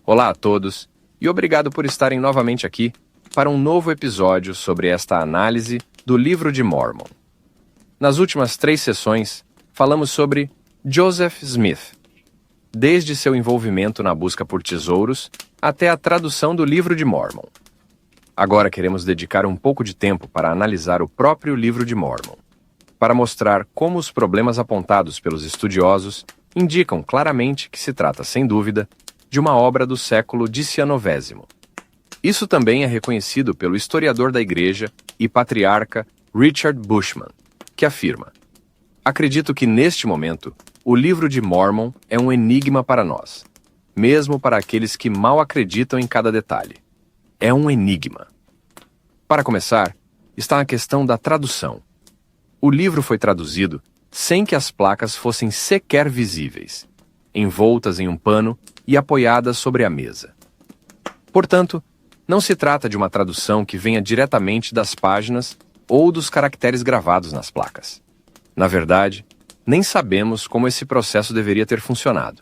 Olá a todos e obrigado por estarem novamente aqui para um novo episódio sobre esta análise do Livro de Mórmon. Nas últimas 3 sessões, falamos sobre Joseph Smith, desde seu envolvimento na busca por tesouros até a tradução do Livro de Mórmon. Agora queremos dedicar um pouco de tempo para analisar o próprio Livro de Mórmon, para mostrar como os problemas apontados pelos estudiosos indicam claramente que se trata, sem dúvida, de uma obra do século XIX. Isso também é reconhecido pelo historiador da Igreja e patriarca Richard Bushman, que afirma: acredito que neste momento o Livro de Mórmon é um enigma para nós, mesmo para aqueles que mal acreditam em cada detalhe. É um enigma. Para começar, está a questão da tradução. O livro foi traduzido sem que as placas fossem sequer visíveis, envoltas em um pano e apoiadas sobre a mesa. Portanto, não se trata de uma tradução que venha diretamente das páginas ou dos caracteres gravados nas placas. Na verdade, nem sabemos como esse processo deveria ter funcionado.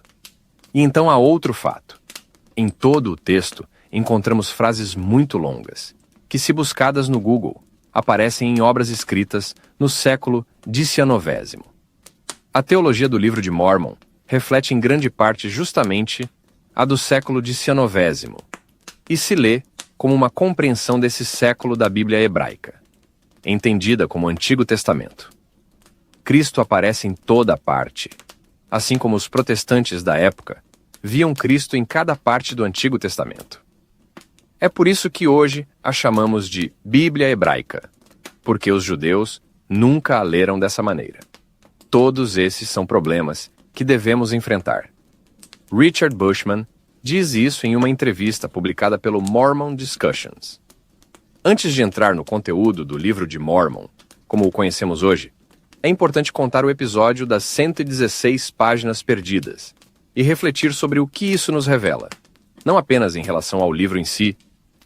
E então há outro fato. Em todo o texto, encontramos frases muito longas, que, se buscadas no Google, aparecem em obras escritas no século XIX. A teologia do Livro de Mórmon reflete em grande parte justamente a do século XIX, e se lê como uma compreensão desse século da Bíblia hebraica, entendida como Antigo Testamento. Cristo aparece em toda parte, assim como os protestantes da época viam Cristo em cada parte do Antigo Testamento. É por isso que hoje a chamamos de Bíblia hebraica, porque os judeus nunca a leram dessa maneira. Todos esses são problemas que devemos enfrentar. Richard Bushman diz isso em uma entrevista publicada pelo Mormon Discussions. Antes de entrar no conteúdo do Livro de Mórmon, como o conhecemos hoje, é importante contar o episódio das 116 páginas perdidas e refletir sobre o que isso nos revela, não apenas em relação ao livro em si,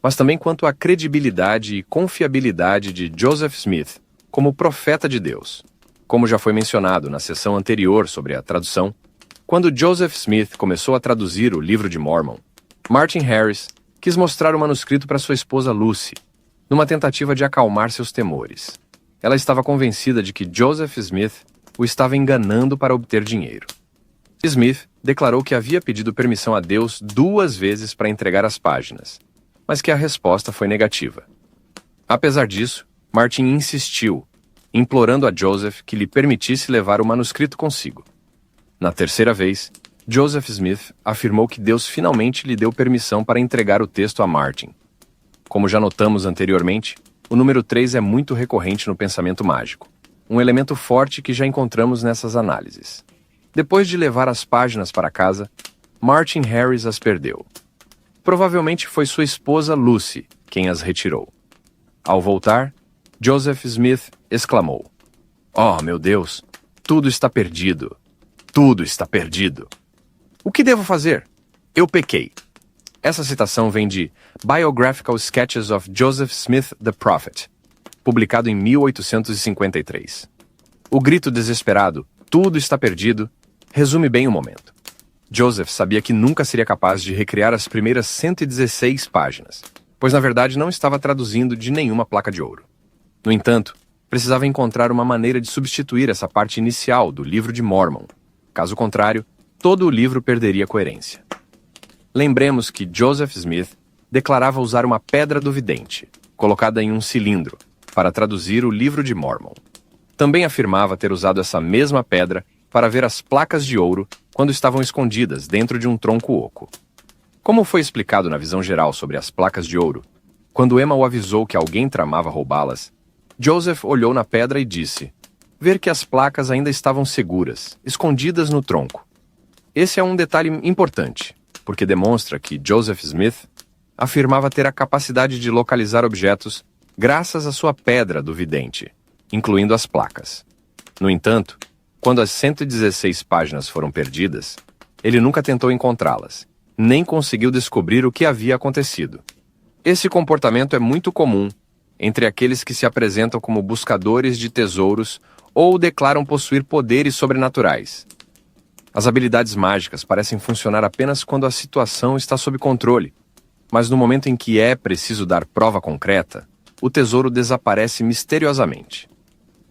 mas também quanto à credibilidade e confiabilidade de Joseph Smith como profeta de Deus. Como já foi mencionado na sessão anterior sobre a tradução, quando Joseph Smith começou a traduzir o Livro de Mórmon, Martin Harris quis mostrar o manuscrito para sua esposa Lucy, numa tentativa de acalmar seus temores. Ela estava convencida de que Joseph Smith o estava enganando para obter dinheiro. Smith declarou que havia pedido permissão a Deus 2 vezes para entregar as páginas, mas que a resposta foi negativa. Apesar disso, Martin insistiu, implorando a Joseph que lhe permitisse levar o manuscrito consigo. Na 3ª vez, Joseph Smith afirmou que Deus finalmente lhe deu permissão para entregar o texto a Martin. Como já notamos anteriormente, o número 3 é muito recorrente no pensamento mágico, um elemento forte que já encontramos nessas análises. Depois de levar as páginas para casa, Martin Harris as perdeu. Provavelmente foi sua esposa Lucy quem as retirou. Ao voltar, Joseph Smith exclamou: "Oh, meu Deus, tudo está perdido. Tudo está perdido. O que devo fazer? Eu pequei." Essa citação vem de Biographical Sketches of Joseph Smith the Prophet, publicado em 1853. O grito desesperado, "Tudo está perdido", resume bem o momento. Joseph sabia que nunca seria capaz de recriar as primeiras 116 páginas, pois na verdade não estava traduzindo de nenhuma placa de ouro. No entanto, precisava encontrar uma maneira de substituir essa parte inicial do Livro de Mórmon. Caso contrário, todo o livro perderia coerência. Lembremos que Joseph Smith declarava usar uma pedra do vidente, colocada em um cilindro, para traduzir o Livro de Mórmon. Também afirmava ter usado essa mesma pedra para ver as placas de ouro quando estavam escondidas dentro de um tronco oco. Como foi explicado na visão geral sobre as placas de ouro, quando Emma o avisou que alguém tramava roubá-las, Joseph olhou na pedra e disse ver que as placas ainda estavam seguras, escondidas no tronco. Esse é um detalhe importante, porque demonstra que Joseph Smith afirmava ter a capacidade de localizar objetos graças à sua pedra do vidente, incluindo as placas. No entanto, quando as 116 páginas foram perdidas, ele nunca tentou encontrá-las, nem conseguiu descobrir o que havia acontecido. Esse comportamento é muito comum entre aqueles que se apresentam como buscadores de tesouros ou declaram possuir poderes sobrenaturais. As habilidades mágicas parecem funcionar apenas quando a situação está sob controle, mas no momento em que é preciso dar prova concreta, o tesouro desaparece misteriosamente.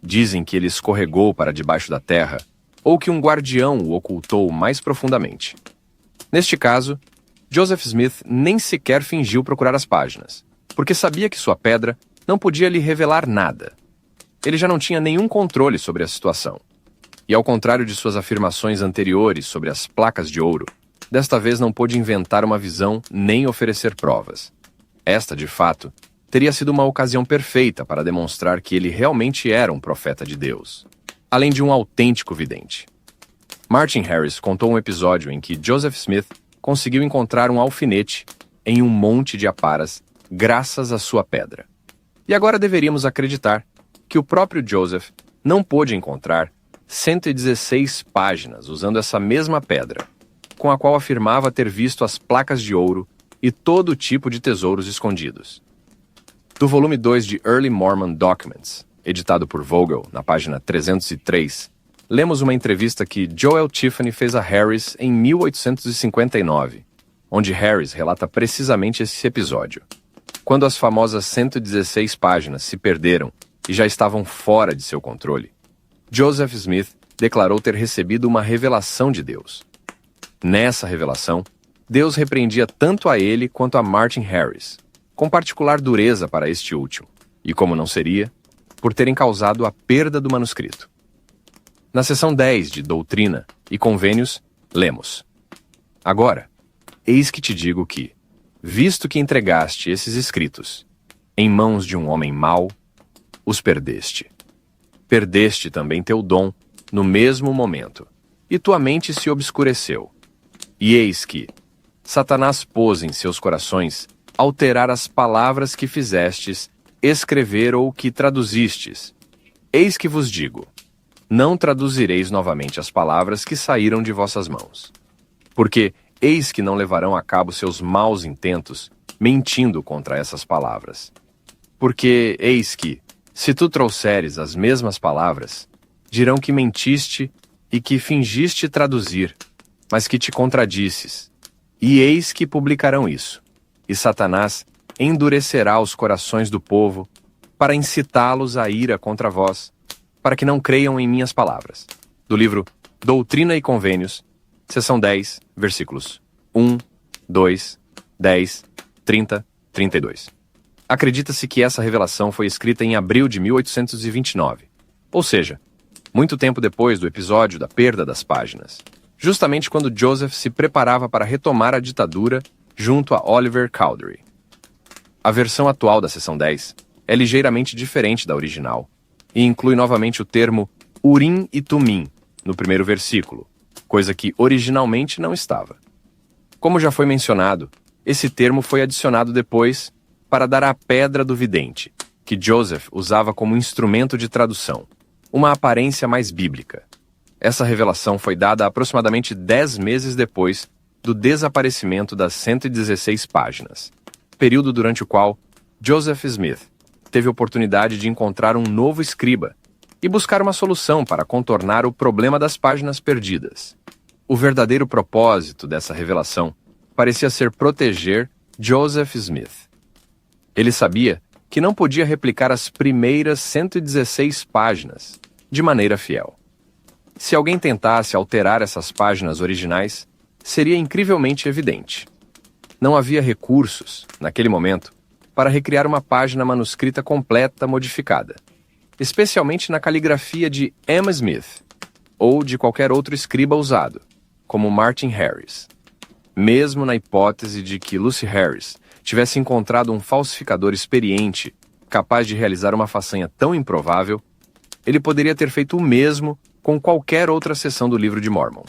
Dizem que ele escorregou para debaixo da terra, ou que um guardião o ocultou mais profundamente. Neste caso, Joseph Smith nem sequer fingiu procurar as páginas, porque sabia que sua pedra não podia lhe revelar nada. Ele já não tinha nenhum controle sobre a situação. E ao contrário de suas afirmações anteriores sobre as placas de ouro, desta vez não pôde inventar uma visão nem oferecer provas. Esta, de fato, teria sido uma ocasião perfeita para demonstrar que ele realmente era um profeta de Deus, além de um autêntico vidente. Martin Harris contou um episódio em que Joseph Smith conseguiu encontrar um alfinete em um monte de aparas graças à sua pedra. E agora deveríamos acreditar que o próprio Joseph não pôde encontrar 116 páginas usando essa mesma pedra, com a qual afirmava ter visto as placas de ouro e todo tipo de tesouros escondidos. Do volume 2 de Early Mormon Documents, editado por Vogel, na página 303, lemos uma entrevista que Joel Tiffany fez a Harris em 1859, onde Harris relata precisamente esse episódio. Quando as famosas 116 páginas se perderam e já estavam fora de seu controle, Joseph Smith declarou ter recebido uma revelação de Deus. Nessa revelação, Deus repreendia tanto a ele quanto a Martin Harris, com particular dureza para este último, e como não seria, por terem causado a perda do manuscrito. Na seção 10 de Doutrina e Convênios, lemos: Agora, eis que te digo que, visto que entregaste esses escritos em mãos de um homem mau, os perdeste. Perdeste também teu dom no mesmo momento, e tua mente se obscureceu. E eis que Satanás pôs em seus corações alterar as palavras que fizestes, escrever ou que traduzistes. Eis que vos digo, não traduzireis novamente as palavras que saíram de vossas mãos. Porque eis que não levarão a cabo seus maus intentos, mentindo contra essas palavras. Porque eis que, se tu trouxeres as mesmas palavras, dirão que mentiste e que fingiste traduzir, mas que te contradisses. E eis que publicarão isso. E Satanás endurecerá os corações do povo para incitá-los à ira contra vós, para que não creiam em minhas palavras. Do livro Doutrina e Convênios, seção 10, versículos 1, 2, 10, 30, 32. Acredita-se que essa revelação foi escrita em abril de 1829, ou seja, muito tempo depois do episódio da perda das páginas, justamente quando Joseph se preparava para retomar a ditadura junto a Oliver Cowdery. A versão atual da seção 10 é ligeiramente diferente da original e inclui novamente o termo Urim e Tumim no primeiro versículo, coisa que originalmente não estava. Como já foi mencionado, esse termo foi adicionado depois para dar à pedra do vidente, que Joseph usava como instrumento de tradução, uma aparência mais bíblica. Essa revelação foi dada aproximadamente 10 meses depois do desaparecimento das 116 páginas, período durante o qual Joseph Smith teve oportunidade de encontrar um novo escriba e buscar uma solução para contornar o problema das páginas perdidas. O verdadeiro propósito dessa revelação parecia ser proteger Joseph Smith. Ele sabia que não podia replicar as primeiras 116 páginas de maneira fiel. Se alguém tentasse alterar essas páginas originais, seria incrivelmente evidente. Não havia recursos, naquele momento, para recriar uma página manuscrita completa modificada, especialmente na caligrafia de Emma Smith, ou de qualquer outro escriba usado, como Martin Harris. Mesmo na hipótese de que Lucy Harris tivesse encontrado um falsificador experiente capaz de realizar uma façanha tão improvável, ele poderia ter feito o mesmo com qualquer outra seção do Livro de Mormon.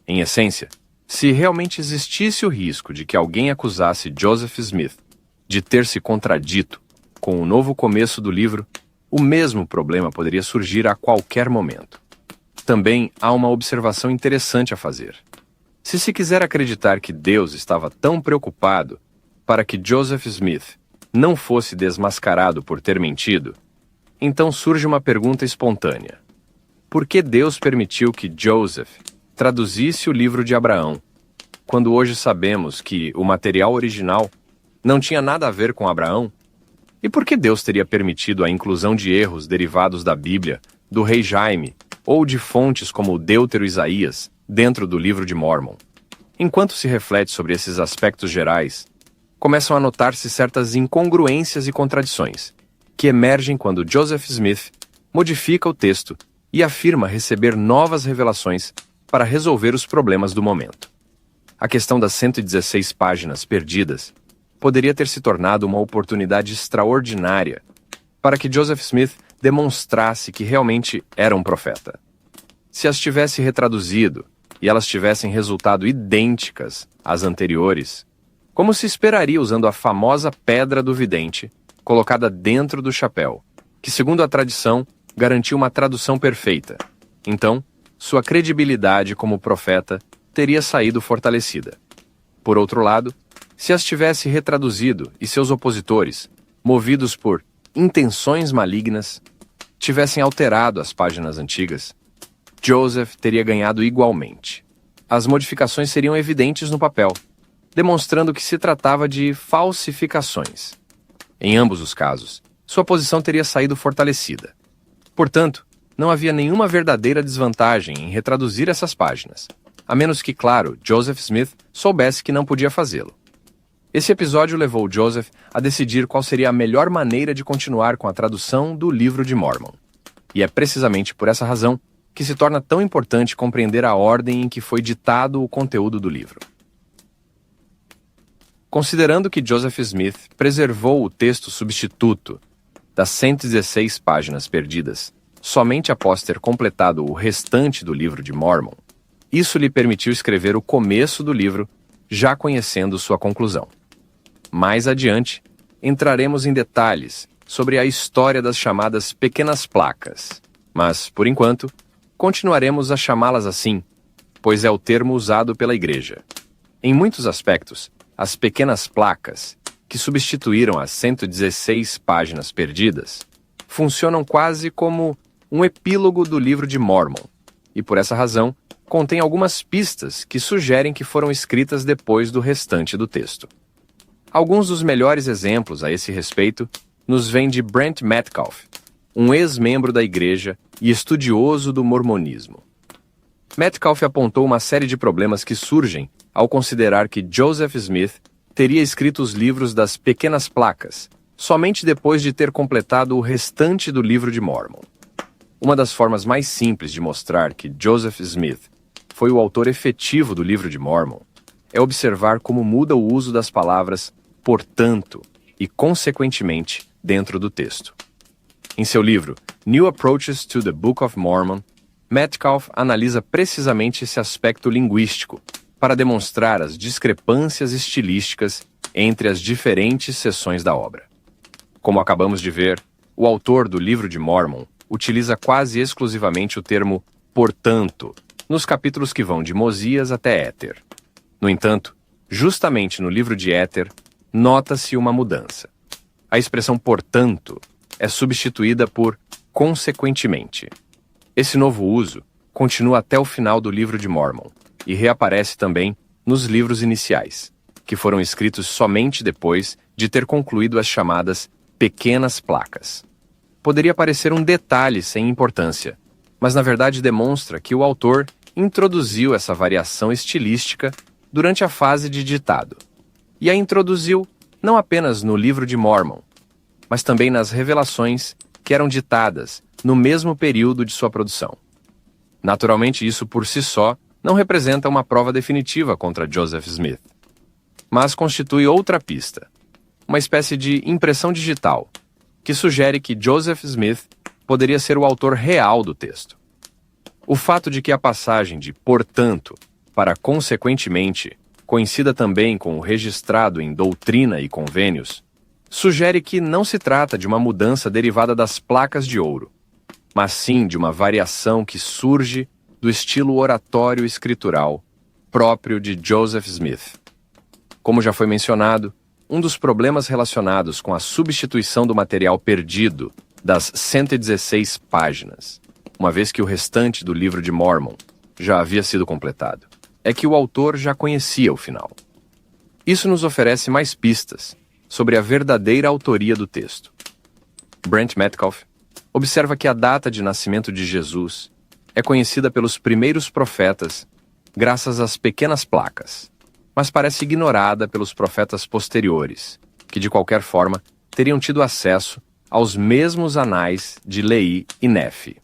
Em essência, se realmente existisse o risco de que alguém acusasse Joseph Smith de ter se contradito com o novo começo do livro, o mesmo problema poderia surgir a qualquer momento. Também há uma observação interessante a fazer. Se quiser acreditar que Deus estava tão preocupado para que Joseph Smith não fosse desmascarado por ter mentido, então surge uma pergunta espontânea. Por que Deus permitiu que Joseph traduzisse o livro de Abraão, quando hoje sabemos que o material original não tinha nada a ver com Abraão? E por que Deus teria permitido a inclusão de erros derivados da Bíblia, do rei Jaime, ou de fontes como o Deutero Isaías, dentro do livro de Mórmon? Enquanto se reflete sobre esses aspectos gerais, começam a notar-se certas incongruências e contradições, que emergem quando Joseph Smith modifica o texto e afirma receber novas revelações para resolver os problemas do momento. A questão das 116 páginas perdidas poderia ter se tornado uma oportunidade extraordinária para que Joseph Smith demonstrasse que realmente era um profeta. Se as tivesse retraduzido e elas tivessem resultado idênticas às anteriores, como se esperaria usando a famosa pedra do vidente colocada dentro do chapéu, que, segundo a tradição, garantiu uma tradução perfeita. Então, sua credibilidade como profeta teria saído fortalecida. Por outro lado, se as tivesse retraduzido e seus opositores, movidos por intenções malignas, tivessem alterado as páginas antigas, Joseph teria ganhado igualmente. As modificações seriam evidentes no papel, demonstrando que se tratava de falsificações. Em ambos os casos, sua posição teria saído fortalecida. Portanto, não havia nenhuma verdadeira desvantagem em retraduzir essas páginas, a menos que, claro, Joseph Smith soubesse que não podia fazê-lo. Esse episódio levou Joseph a decidir qual seria a melhor maneira de continuar com a tradução do livro de Mórmon. E é precisamente por essa razão que se torna tão importante compreender a ordem em que foi ditado o conteúdo do livro. Considerando que Joseph Smith preservou o texto substituto das 116 páginas perdidas somente após ter completado o restante do livro de Mórmon, isso lhe permitiu escrever o começo do livro, já conhecendo sua conclusão. Mais adiante, entraremos em detalhes sobre a história das chamadas pequenas placas, mas, por enquanto, continuaremos a chamá-las assim, pois é o termo usado pela Igreja. Em muitos aspectos, as pequenas placas, que substituíram as 116 páginas perdidas, funcionam quase como um epílogo do livro de Mórmon, e por essa razão, contém algumas pistas que sugerem que foram escritas depois do restante do texto. Alguns dos melhores exemplos a esse respeito nos vêm de Brent Metcalfe, um ex-membro da Igreja e estudioso do mormonismo. Metcalfe apontou uma série de problemas que surgem ao considerar que Joseph Smith teria escrito os livros das pequenas placas somente depois de ter completado o restante do livro de Mórmon. Uma das formas mais simples de mostrar que Joseph Smith foi o autor efetivo do livro de Mórmon é observar como muda o uso das palavras portanto e consequentemente dentro do texto. Em seu livro New Approaches to the Book of Mormon, Metcalfe analisa precisamente esse aspecto linguístico para demonstrar as discrepâncias estilísticas entre as diferentes seções da obra. Como acabamos de ver, o autor do livro de Mórmon utiliza quase exclusivamente o termo portanto nos capítulos que vão de Mosias até Éter. No entanto, justamente no livro de Éter, nota-se uma mudança. A expressão portanto é substituída por consequentemente. Esse novo uso continua até o final do livro de Mórmon e reaparece também nos livros iniciais, que foram escritos somente depois de ter concluído as chamadas pequenas placas. Poderia parecer um detalhe sem importância, mas na verdade demonstra que o autor introduziu essa variação estilística durante a fase de ditado, e a introduziu não apenas no livro de Mórmon, mas também nas revelações que eram ditadas no mesmo período de sua produção. Naturalmente, isso por si só não representa uma prova definitiva contra Joseph Smith, mas constitui outra pista, uma espécie de impressão digital, que sugere que Joseph Smith poderia ser o autor real do texto. O fato de que a passagem de portanto para consequentemente coincida também com o registrado em Doutrina e Convênios, sugere que não se trata de uma mudança derivada das placas de ouro, mas sim de uma variação que surge do estilo oratório escritural próprio de Joseph Smith. Como já foi mencionado, um dos problemas relacionados com a substituição do material perdido das 116 páginas, uma vez que o restante do livro de Mórmon já havia sido completado, é que o autor já conhecia o final. Isso nos oferece mais pistas sobre a verdadeira autoria do texto. Brent Metcalfe observa que a data de nascimento de Jesus é conhecida pelos primeiros profetas graças às pequenas placas, mas parece ignorada pelos profetas posteriores, que de qualquer forma teriam tido acesso aos mesmos anais de Leí e Nefi.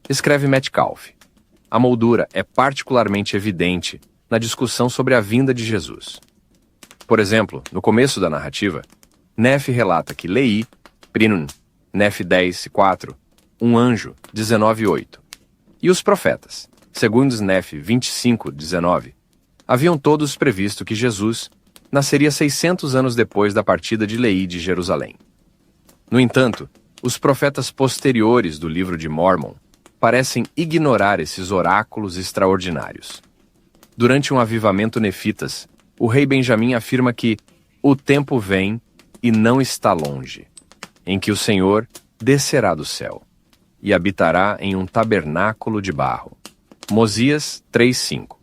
Escreve Metcalfe: a moldura é particularmente evidente na discussão sobre a vinda de Jesus. Por exemplo, no começo da narrativa, Nefi relata que Leí, Prinun, Nefi 10:4, um anjo, 19:8, e os profetas, segundo Nefi 25:19, haviam todos previsto que Jesus nasceria 600 anos depois da partida de Leí de Jerusalém. No entanto, os profetas posteriores do livro de Mórmon parecem ignorar esses oráculos extraordinários. Durante um avivamento nefitas, o rei Benjamim afirma que o tempo vem e não está longe, em que o Senhor descerá do céu e habitará em um tabernáculo de barro. Mosias 3:5.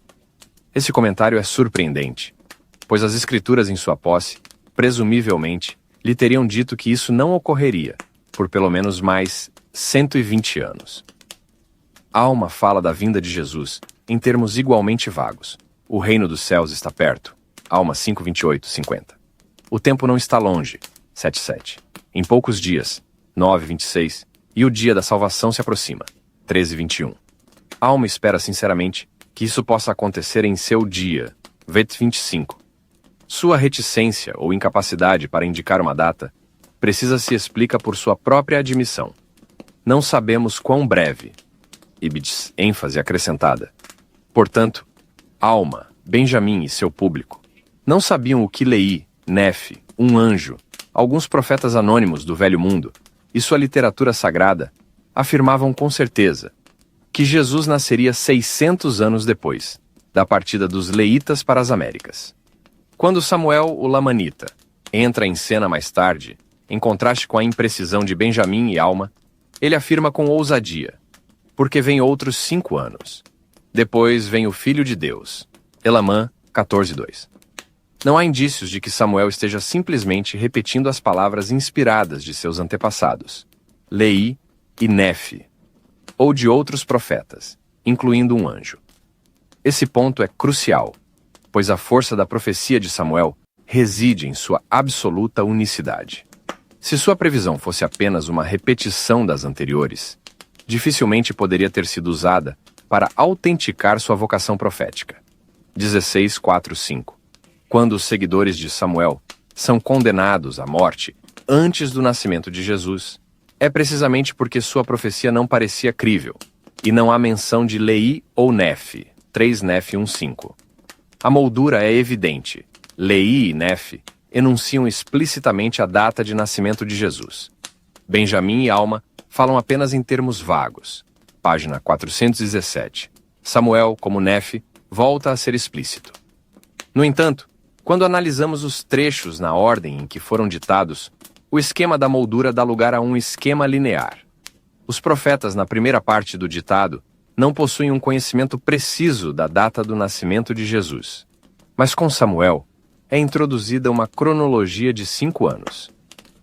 Esse comentário é surpreendente, pois as escrituras em sua posse, presumivelmente, lhe teriam dito que isso não ocorreria por pelo menos mais 120 anos. Alma fala da vinda de Jesus em termos igualmente vagos. O reino dos céus está perto. Alma 5:28-50. O tempo não está longe. 7:7. Em poucos dias. 9:26. E o dia da salvação se aproxima. 13:21. Alma espera sinceramente que isso possa acontecer em seu dia. 25. Sua reticência ou incapacidade para indicar uma data precisa se explica por sua própria admissão. Não sabemos quão breve. Ibidis, ênfase acrescentada. Portanto, Alma, Benjamim e seu público não sabiam o que Leí, Nefi, um anjo, alguns profetas anônimos do Velho Mundo e sua literatura sagrada afirmavam com certeza que Jesus nasceria 600 anos depois da partida dos Leítas para as Américas. Quando Samuel, o Lamanita, entra em cena mais tarde, em contraste com a imprecisão de Benjamim e Alma, ele afirma com ousadia: porque vem outros 5 anos. Depois vem o Filho de Deus. Elamã 14:2. Não há indícios de que Samuel esteja simplesmente repetindo as palavras inspiradas de seus antepassados, Leí e Nefi, ou de outros profetas, incluindo um anjo. Esse ponto é crucial, pois a força da profecia de Samuel reside em sua absoluta unicidade. Se sua previsão fosse apenas uma repetição das anteriores, dificilmente poderia ter sido usada para autenticar sua vocação profética. 16:4-5. Quando os seguidores de Samuel são condenados à morte antes do nascimento de Jesus, é precisamente porque sua profecia não parecia crível, e não há menção de Leí ou Nefi, 3 Nefi 1:5. A moldura é evidente. Leí e Nefi enunciam explicitamente a data de nascimento de Jesus. Benjamim e Alma falam apenas em termos vagos. Página 417. Samuel, como Nefi, volta a ser explícito. No entanto, quando analisamos os trechos na ordem em que foram ditados, o esquema da moldura dá lugar a um esquema linear. Os profetas, na primeira parte do ditado, não possuem um conhecimento preciso da data do nascimento de Jesus. Mas com Samuel, é introduzida uma cronologia de 5 anos.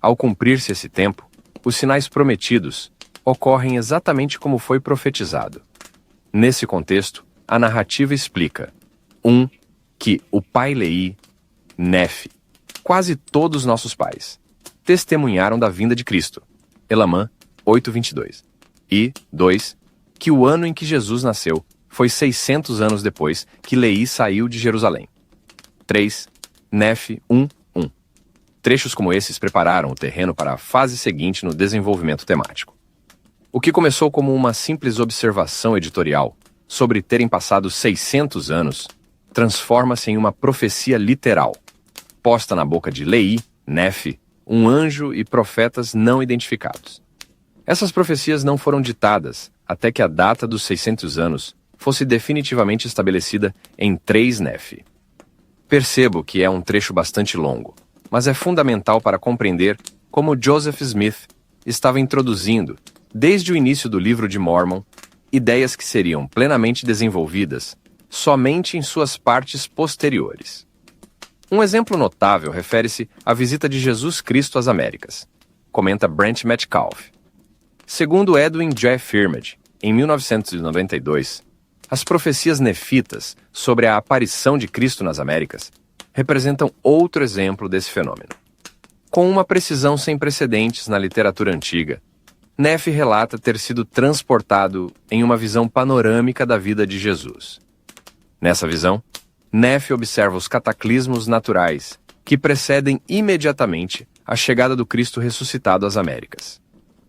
Ao cumprir-se esse tempo, os sinais prometidos ocorrem exatamente como foi profetizado. Nesse contexto, a narrativa explica: 1. Que o pai Leí, Nefi, quase todos nossos pais, testemunharam da vinda de Cristo. Elamã 8:22. E 2. Que o ano em que Jesus nasceu foi 600 anos depois que Leí saiu de Jerusalém. 3. Nefi 1:1. Trechos como esses prepararam o terreno para a fase seguinte no desenvolvimento temático. O que começou como uma simples observação editorial sobre terem passado 600 anos, transforma-se em uma profecia literal, posta na boca de Leí, Nefi, um anjo e profetas não identificados. Essas profecias não foram ditadas até que a data dos 600 anos fosse definitivamente estabelecida em 3 Nefi. Percebo que é um trecho bastante longo, mas é fundamental para compreender como Joseph Smith estava introduzindo, desde o início do livro de Mórmon, ideias que seriam plenamente desenvolvidas somente em suas partes posteriores. Um exemplo notável refere-se à visita de Jesus Cristo às Américas, comenta Brent Metcalfe. Segundo Edwin J. Firmage, em 1992, as profecias nefitas sobre a aparição de Cristo nas Américas representam outro exemplo desse fenômeno. Com uma precisão sem precedentes na literatura antiga, Nefe relata ter sido transportado em uma visão panorâmica da vida de Jesus. Nessa visão, Nefe observa os cataclismos naturais que precedem imediatamente a chegada do Cristo ressuscitado às Américas.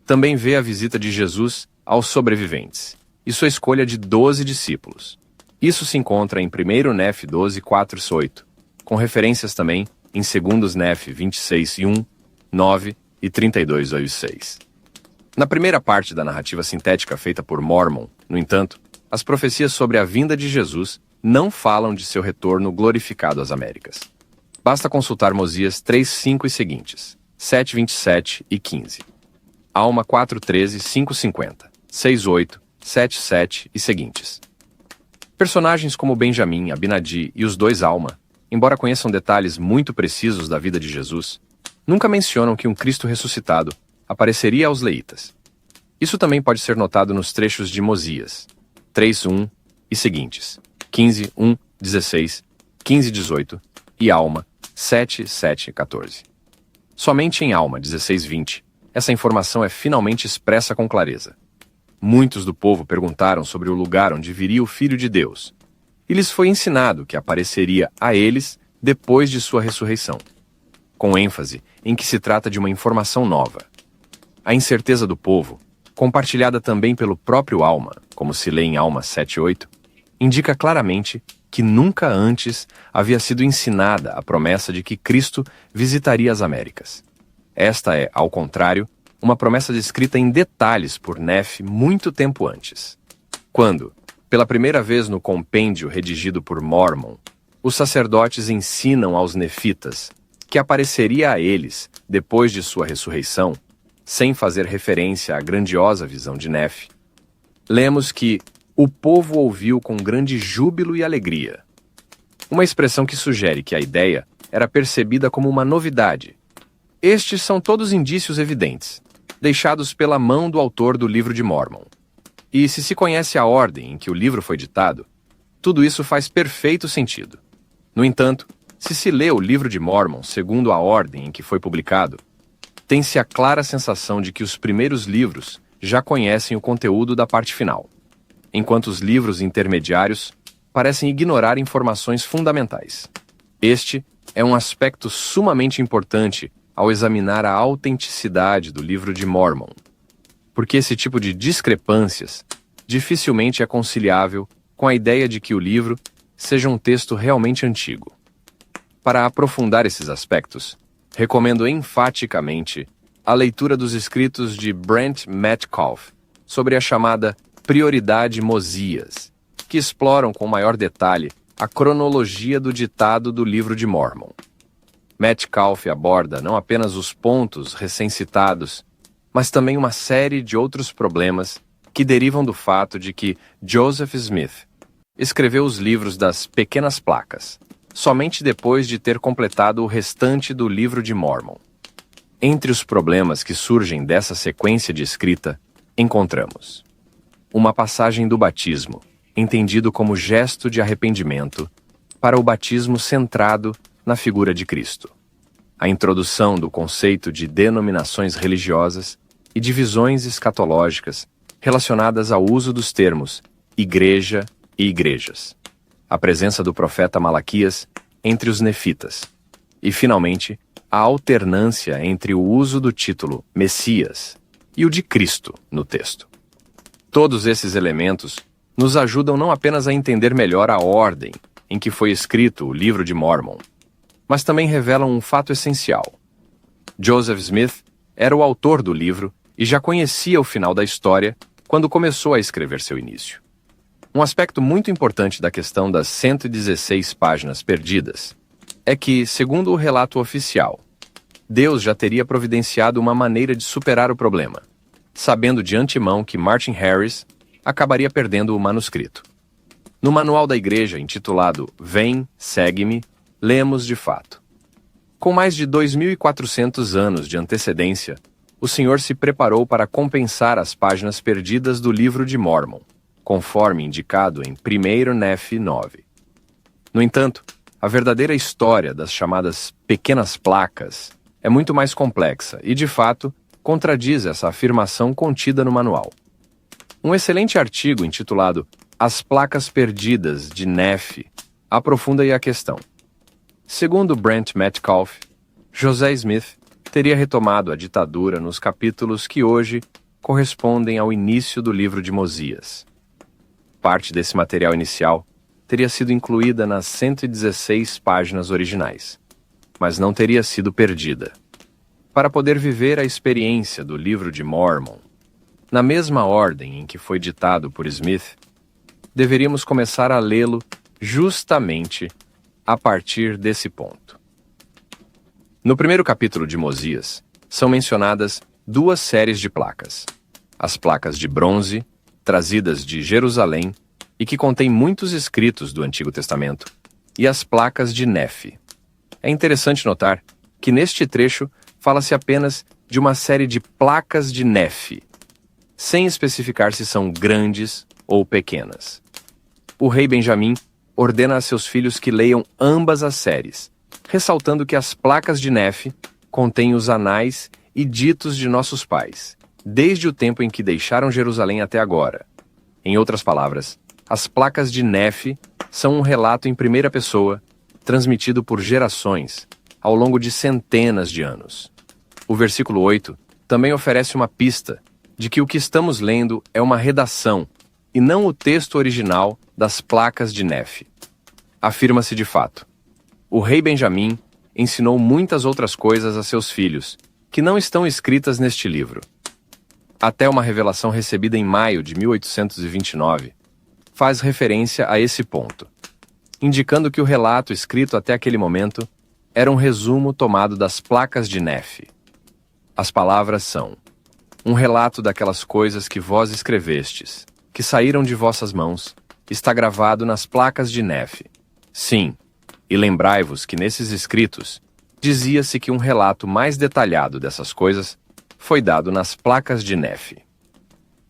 Também vê a visita de Jesus aos sobreviventes e sua escolha de 12 discípulos. Isso se encontra em 1 Nefe 12, 4 e 8, com referências também em 2 Nefe 26 e 1, 9 e 32 e 6. Na primeira parte da narrativa sintética feita por Mormon, no entanto, as profecias sobre a vinda de Jesus não falam de seu retorno glorificado às Américas. Basta consultar Mosias 3:5 e seguintes, 7:27 e 15. Alma 4:13, 5:50, 6:8, 7:7 e seguintes. Personagens como Benjamim, Abinadi e os dois Alma, embora conheçam detalhes muito precisos da vida de Jesus, nunca mencionam que um Cristo ressuscitado apareceria aos leítas. Isso também pode ser notado nos trechos de Mosias 3:1 e seguintes, 15:1, 16, 15:18 e Alma 7:7 e 14. Somente em Alma 16:20, essa informação é finalmente expressa com clareza. Muitos do povo perguntaram sobre o lugar onde viria o Filho de Deus, e lhes foi ensinado que apareceria a eles depois de sua ressurreição, com ênfase em que se trata de uma informação nova. A incerteza do povo, compartilhada também pelo próprio Alma, como se lê em Alma 7:8, indica claramente que nunca antes havia sido ensinada a promessa de que Cristo visitaria as Américas. Esta é, ao contrário, uma promessa descrita em detalhes por Nefe muito tempo antes. Quando, pela primeira vez no compêndio redigido por Mormon, os sacerdotes ensinam aos nefitas que apareceria a eles, depois de sua ressurreição, sem fazer referência à grandiosa visão de Nefe, lemos que o povo ouviu com grande júbilo e alegria. Uma expressão que sugere que a ideia era percebida como uma novidade. Estes são todos indícios evidentes, deixados pela mão do autor do Livro de Mormon. E se conhece a ordem em que o livro foi ditado, tudo isso faz perfeito sentido. No entanto, se lê o Livro de Mormon segundo a ordem em que foi publicado, tem-se a clara sensação de que os primeiros livros já conhecem o conteúdo da parte final, enquanto os livros intermediários parecem ignorar informações fundamentais. Este é um aspecto sumamente importante ao examinar a autenticidade do Livro de Mormon, porque esse tipo de discrepâncias dificilmente é conciliável com a ideia de que o livro seja um texto realmente antigo. Para aprofundar esses aspectos, recomendo enfaticamente a leitura dos escritos de Brent Metcalfe sobre a chamada Prioridade Mosias, que exploram com maior detalhe a cronologia do ditado do Livro de Mormon. Metcalfe aborda não apenas os pontos recém-citados, mas também uma série de outros problemas que derivam do fato de que Joseph Smith escreveu os livros das Pequenas Placas, somente depois de ter completado o restante do Livro de Mormon. Entre os problemas que surgem dessa sequência de escrita, encontramos uma passagem do batismo, entendido como gesto de arrependimento, para o batismo centrado na figura de Cristo. A introdução do conceito de denominações religiosas e divisões escatológicas relacionadas ao uso dos termos igreja e igrejas. A presença do profeta Malaquias entre os nefitas. E, finalmente, a alternância entre o uso do título Messias e o de Cristo no texto. Todos esses elementos nos ajudam não apenas a entender melhor a ordem em que foi escrito o Livro de Mormon, mas também revelam um fato essencial. Joseph Smith era o autor do livro e já conhecia o final da história quando começou a escrever seu início. Um aspecto muito importante da questão das 116 páginas perdidas é que, segundo o relato oficial, Deus já teria providenciado uma maneira de superar o problema, sabendo de antemão que Martin Harris acabaria perdendo o manuscrito. No manual da igreja, intitulado Vem, Segue-me, lemos de fato: com mais de 2.400 anos de antecedência, o Senhor se preparou para compensar as páginas perdidas do livro de Mórmon, conforme indicado em 1 Nefe 9. No entanto, a verdadeira história das chamadas pequenas placas é muito mais complexa e, de fato, contradiz essa afirmação contida no manual. Um excelente artigo intitulado As Placas Perdidas de Nefe aprofunda aí a questão. Segundo Brent Metcalfe, José Smith teria retomado a ditadura nos capítulos que hoje correspondem ao início do livro de Mosias. Parte desse material inicial teria sido incluída nas 116 páginas originais, mas não teria sido perdida. Para poder viver a experiência do livro de Mórmon, na mesma ordem em que foi ditado por Smith, deveríamos começar a lê-lo justamente a partir desse ponto. No primeiro capítulo de Mosias, são mencionadas duas séries de placas: as placas de bronze, trazidas de Jerusalém e que contêm muitos escritos do Antigo Testamento, e as placas de Nefe. É interessante notar que neste trecho fala-se apenas de uma série de placas de Nefe, sem especificar se são grandes ou pequenas. O rei Benjamim ordena a seus filhos que leiam ambas as séries, ressaltando que as placas de Nefe contêm os anais e ditos de nossos pais, desde o tempo em que deixaram Jerusalém até agora. Em outras palavras, as placas de Nefe são um relato em primeira pessoa, transmitido por gerações, ao longo de centenas de anos. O versículo 8 também oferece uma pista de que o que estamos lendo é uma redação, e não o texto original das placas de Nefe. Afirma-se de fato: o rei Benjamim ensinou muitas outras coisas a seus filhos, que não estão escritas neste livro. Até uma revelação recebida em maio de 1829 faz referência a esse ponto, indicando que o relato escrito até aquele momento era um resumo tomado das placas de Nefe. As palavras são: um relato daquelas coisas que vós escrevestes, que saíram de vossas mãos, está gravado nas placas de Nefe. Sim, e lembrai-vos que nesses escritos dizia-se que um relato mais detalhado dessas coisas foi dado nas placas de Nefe.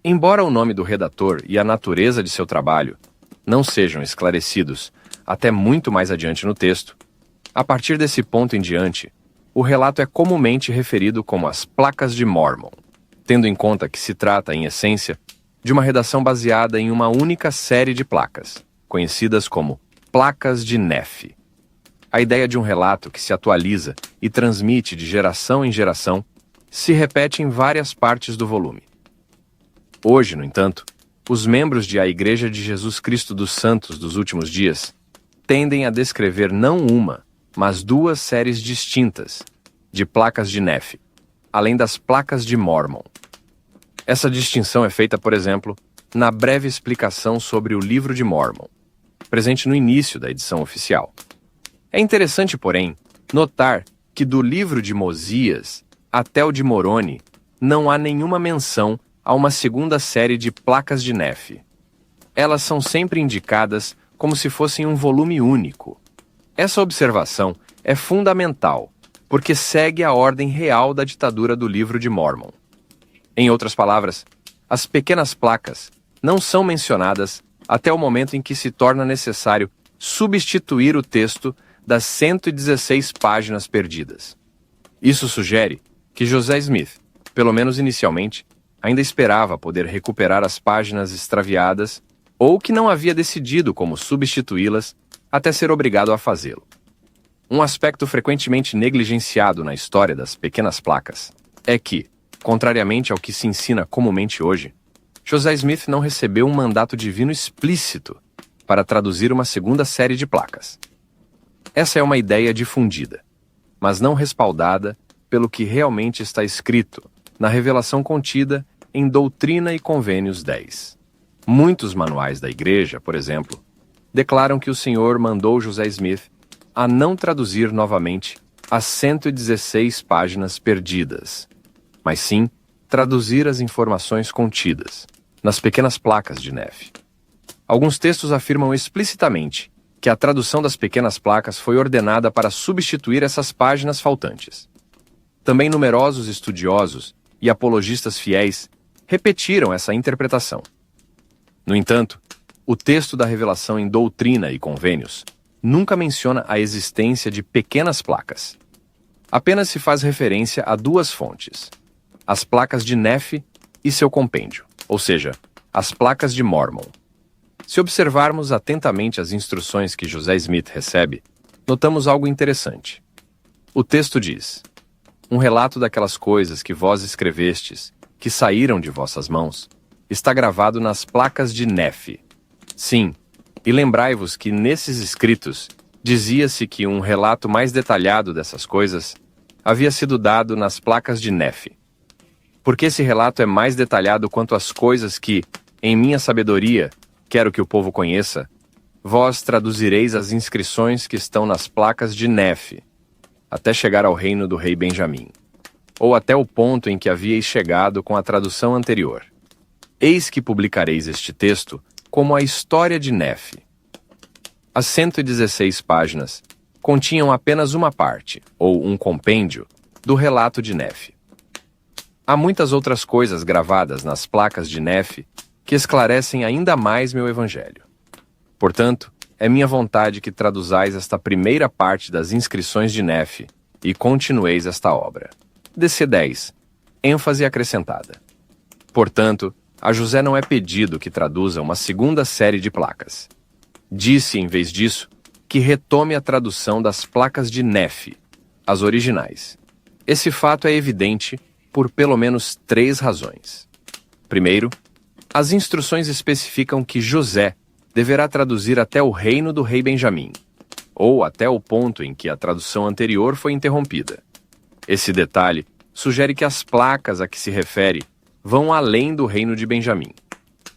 Embora o nome do redator e a natureza de seu trabalho não sejam esclarecidos até muito mais adiante no texto, a partir desse ponto em diante, o relato é comumente referido como as Placas de Mórmon, tendo em conta que se trata, em essência, de uma redação baseada em uma única série de placas, conhecidas como Placas de Nefe. A ideia de um relato que se atualiza e transmite de geração em geração se repete em várias partes do volume. Hoje, no entanto, os membros de A Igreja de Jesus Cristo dos Santos dos Últimos Dias tendem a descrever não uma, mas duas séries distintas de placas de Nefe, além das placas de Mórmon. Essa distinção é feita, por exemplo, na breve explicação sobre o livro de Mórmon, presente no início da edição oficial. É interessante, porém, notar que do livro de Mosias até o de Moroni não há nenhuma menção a uma segunda série de placas de Nefe. Elas são sempre indicadas como se fossem um volume único. Essa observação é fundamental, porque segue a ordem real da ditadura do livro de Mórmon. Em outras palavras, as pequenas placas não são mencionadas até o momento em que se torna necessário substituir o texto das 116 páginas perdidas. Isso sugere que José Smith, pelo menos inicialmente, ainda esperava poder recuperar as páginas extraviadas ou que não havia decidido como substituí-las até ser obrigado a fazê-lo. Um aspecto frequentemente negligenciado na história das pequenas placas é que, contrariamente ao que se ensina comumente hoje, José Smith não recebeu um mandato divino explícito para traduzir uma segunda série de placas. Essa é uma ideia difundida, mas não respaldada pelo que realmente está escrito na revelação contida em Doutrina e Convênios 10. Muitos manuais da Igreja, por exemplo, declaram que o Senhor mandou José Smith a não traduzir novamente as 116 páginas perdidas, mas sim traduzir as informações contidas, nas pequenas placas de Nefe. Alguns textos afirmam explicitamente que a tradução das pequenas placas foi ordenada para substituir essas páginas faltantes. Também numerosos estudiosos e apologistas fiéis repetiram essa interpretação. No entanto, o texto da revelação em Doutrina e Convênios nunca menciona a existência de pequenas placas. Apenas se faz referência a duas fontes: as placas de Nefe e seu compêndio, ou seja, as placas de Mormon. Se observarmos atentamente as instruções que José Smith recebe, notamos algo interessante. O texto diz: um relato daquelas coisas que vós escrevestes, que saíram de vossas mãos, está gravado nas placas de Nefe. Sim, e lembrai-vos que nesses escritos dizia-se que um relato mais detalhado dessas coisas havia sido dado nas placas de Nefe. Porque esse relato é mais detalhado quanto às coisas que, em minha sabedoria, quero que o povo conheça, vós traduzireis as inscrições que estão nas placas de Nefe, até chegar ao reino do rei Benjamim, ou até o ponto em que havíeis chegado com a tradução anterior. Eis que publicareis este texto como a história de Nefe. As 116 páginas continham apenas uma parte, ou um compêndio, do relato de Nefe. Há muitas outras coisas gravadas nas placas de Nefe que esclarecem ainda mais meu evangelho. Portanto, é minha vontade que traduzais esta primeira parte das inscrições de Nefe e continueis esta obra. DC 10. ênfase acrescentada. Portanto, a José não é pedido que traduza uma segunda série de placas. Disse, em vez disso, que retome a tradução das placas de Nefe, as originais. Esse fato é evidente por pelo menos 3 razões. Primeiro, as instruções especificam que José deverá traduzir até o reino do rei Benjamim, ou até o ponto em que a tradução anterior foi interrompida. Esse detalhe sugere que as placas a que se refere vão além do reino de Benjamim.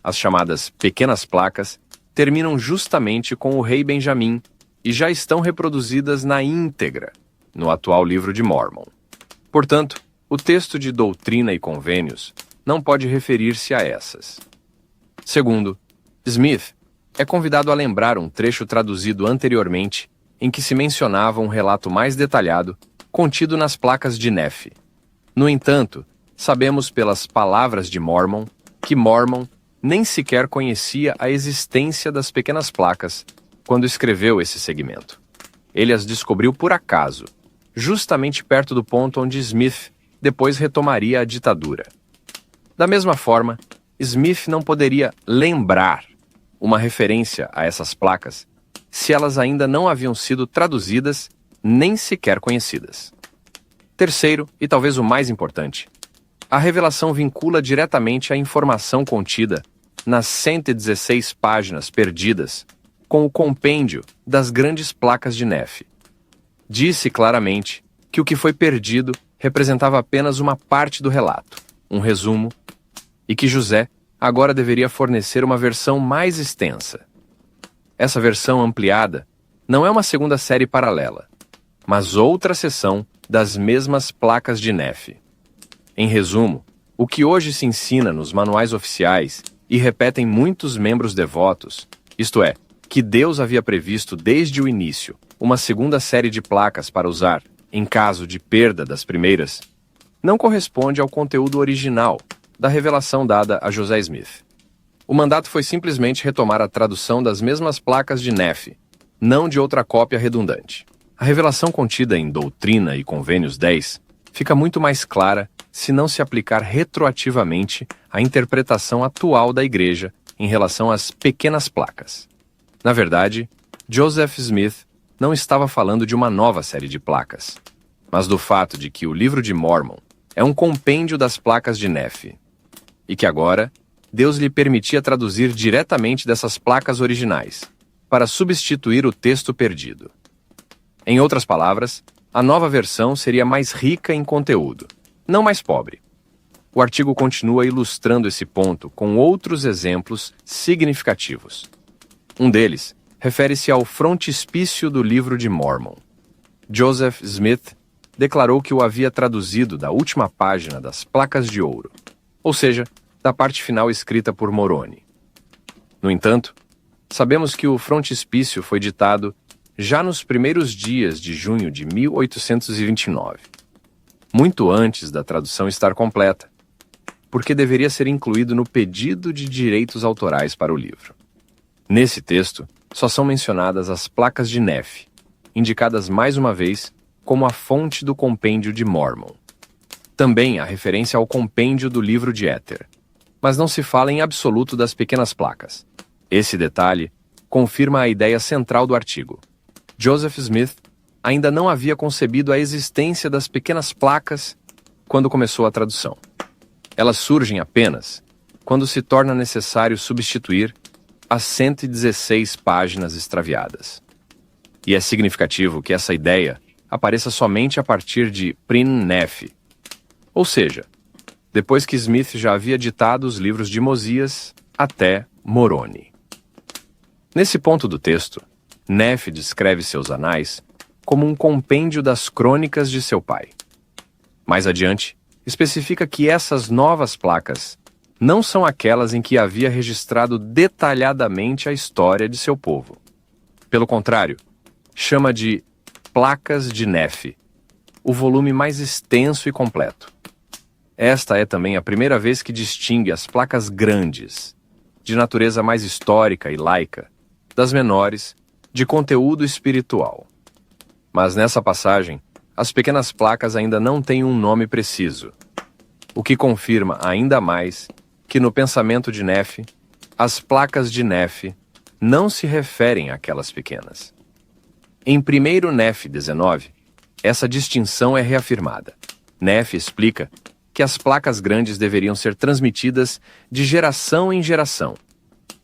As chamadas pequenas placas terminam justamente com o rei Benjamim e já estão reproduzidas na íntegra no atual livro de Mormon. Portanto, o texto de Doutrina e Convênios não pode referir-se a essas. Segundo, Smith é convidado a lembrar um trecho traduzido anteriormente em que se mencionava um relato mais detalhado contido nas placas de Nefe. No entanto, sabemos pelas palavras de Mormon que Mormon nem sequer conhecia a existência das pequenas placas quando escreveu esse segmento. Ele as descobriu por acaso, justamente perto do ponto onde Smith depois retomaria a ditadura. Da mesma forma, Smith não poderia lembrar uma referência a essas placas se elas ainda não haviam sido traduzidas nem sequer conhecidas. Terceiro, e talvez o mais importante, a revelação vincula diretamente a informação contida nas 116 páginas perdidas com o compêndio das grandes placas de Nefe. Disse claramente que o que foi perdido representava apenas uma parte do relato, um resumo, e que José agora deveria fornecer uma versão mais extensa. Essa versão ampliada não é uma segunda série paralela, mas outra seção das mesmas placas de Nefe. Em resumo, o que hoje se ensina nos manuais oficiais e repetem muitos membros devotos, isto é, que Deus havia previsto desde o início uma segunda série de placas para usar em caso de perda das primeiras, não corresponde ao conteúdo original da revelação dada a José Smith. O mandato foi simplesmente retomar a tradução das mesmas placas de Nefe, não de outra cópia redundante. A revelação contida em Doutrina e Convênios 10 fica muito mais clara se não se aplicar retroativamente à interpretação atual da Igreja em relação às pequenas placas. Na verdade, Joseph Smith não estava falando de uma nova série de placas, mas do fato de que o livro de Mormon é um compêndio das placas de Nefe, e que agora Deus lhe permitia traduzir diretamente dessas placas originais, para substituir o texto perdido. Em outras palavras, a nova versão seria mais rica em conteúdo, não mais pobre. O artigo continua ilustrando esse ponto com outros exemplos significativos. Um deles refere-se ao frontispício do livro de Mormon. Joseph Smith declarou que o havia traduzido da última página das placas de ouro, ou seja, da parte final escrita por Moroni. No entanto, sabemos que o frontispício foi ditado já nos primeiros dias de junho de 1829, muito antes da tradução estar completa, porque deveria ser incluído no pedido de direitos autorais para o livro. Nesse texto, só são mencionadas as placas de Nephi, indicadas mais uma vez como a fonte do compêndio de Mormon. Também há referência ao compêndio do livro de Éter, mas não se fala em absoluto das pequenas placas. Esse detalhe confirma a ideia central do artigo. Joseph Smith ainda não havia concebido a existência das pequenas placas quando começou a tradução. Elas surgem apenas quando se torna necessário substituir as 116 páginas extraviadas. E é significativo que essa ideia apareça somente a partir de Prin Nephi, ou seja, depois que Smith já havia ditado os livros de Mosias até Moroni. Nesse ponto do texto, Nephi descreve seus anais como um compêndio das crônicas de seu pai. Mais adiante, especifica que essas novas placas não são aquelas em que havia registrado detalhadamente a história de seu povo. Pelo contrário, chama de Placas de Nephi, o volume mais extenso e completo. Esta é também a primeira vez que distingue as placas grandes, de natureza mais histórica e laica, das menores, de conteúdo espiritual. Mas nessa passagem, as pequenas placas ainda não têm um nome preciso, o que confirma ainda mais que no pensamento de Nephi, as placas de Nephi não se referem àquelas pequenas. Em 1 Nephi 19, essa distinção é reafirmada. Nephi explica que as placas grandes deveriam ser transmitidas de geração em geração,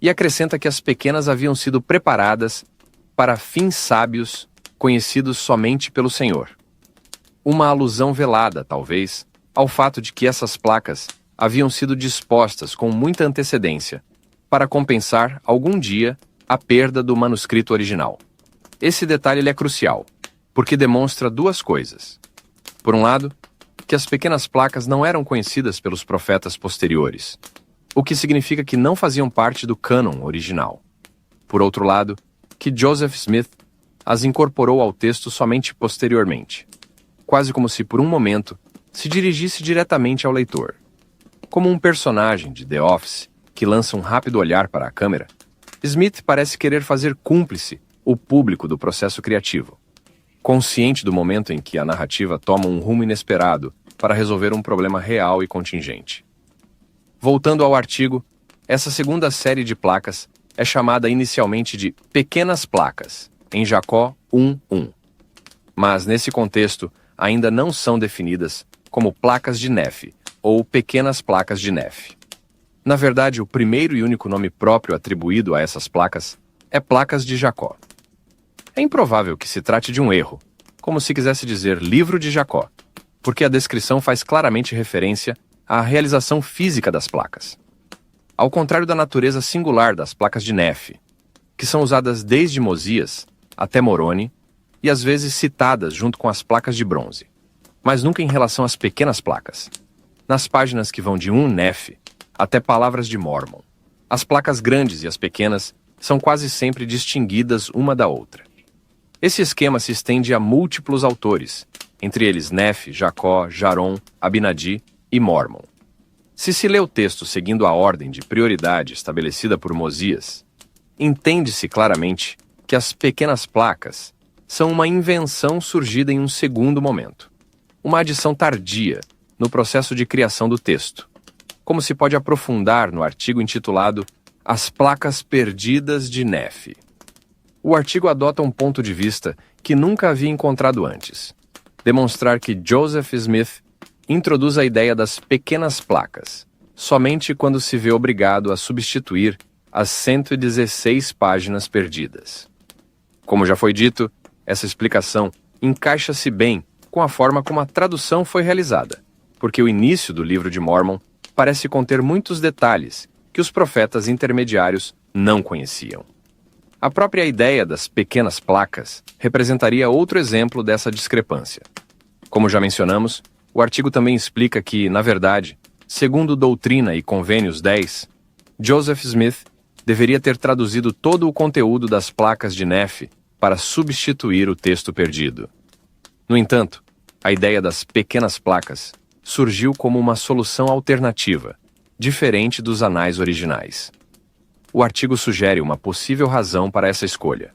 e acrescenta que as pequenas haviam sido preparadas para fins sábios conhecidos somente pelo Senhor. Uma alusão velada, talvez, ao fato de que essas placas haviam sido dispostas com muita antecedência para compensar, algum dia, a perda do manuscrito original. Esse detalhe é crucial, porque demonstra duas coisas. Por um lado, que as pequenas placas não eram conhecidas pelos profetas posteriores, o que significa que não faziam parte do cânon original. Por outro lado, que Joseph Smith as incorporou ao texto somente posteriormente, quase como se por um momento se dirigisse diretamente ao leitor. Como um personagem de The Office que lança um rápido olhar para a câmera, Smith parece querer fazer cúmplice o público do processo criativo, consciente do momento em que a narrativa toma um rumo inesperado para resolver um problema real e contingente. Voltando ao artigo, essa segunda série de placas é chamada inicialmente de pequenas placas, em Jacó 1:1. Mas nesse contexto ainda não são definidas como placas de Nephi ou pequenas placas de Nephi. Na verdade, o primeiro e único nome próprio atribuído a essas placas é placas de Jacó. É improvável que se trate de um erro, como se quisesse dizer livro de Jacó, porque a descrição faz claramente referência à realização física das placas. Ao contrário da natureza singular das placas de Nephi, que são usadas desde Mosias até Moroni e às vezes citadas junto com as placas de bronze, mas nunca em relação às pequenas placas. Nas páginas que vão de 1 Nephi até Palavras de Mormon, as placas grandes e as pequenas são quase sempre distinguidas uma da outra. Esse esquema se estende a múltiplos autores, entre eles Nephi, Jacó, Jarom, Abinadi e Mormon. Se se lê o texto seguindo a ordem de prioridade estabelecida por Mosias, entende-se claramente que as pequenas placas são uma invenção surgida em um segundo momento, uma adição tardia no processo de criação do texto, como se pode aprofundar no artigo intitulado As Placas Perdidas de Nephi. O artigo adota um ponto de vista que nunca havia encontrado antes: demonstrar que Joseph Smith introduz a ideia das pequenas placas somente quando se vê obrigado a substituir as 116 páginas perdidas. Como já foi dito, essa explicação encaixa-se bem com a forma como a tradução foi realizada, porque o início do livro de Mormon parece conter muitos detalhes que os profetas intermediários não conheciam. A própria ideia das pequenas placas representaria outro exemplo dessa discrepância. Como já mencionamos, o artigo também explica que, na verdade, Segundo Doutrina e Convênios 10, Joseph Smith deveria ter traduzido todo o conteúdo das placas de Nefe para substituir o texto perdido. No entanto, a ideia das pequenas placas surgiu como uma solução alternativa, diferente dos anais originais. O artigo sugere uma possível razão para essa escolha.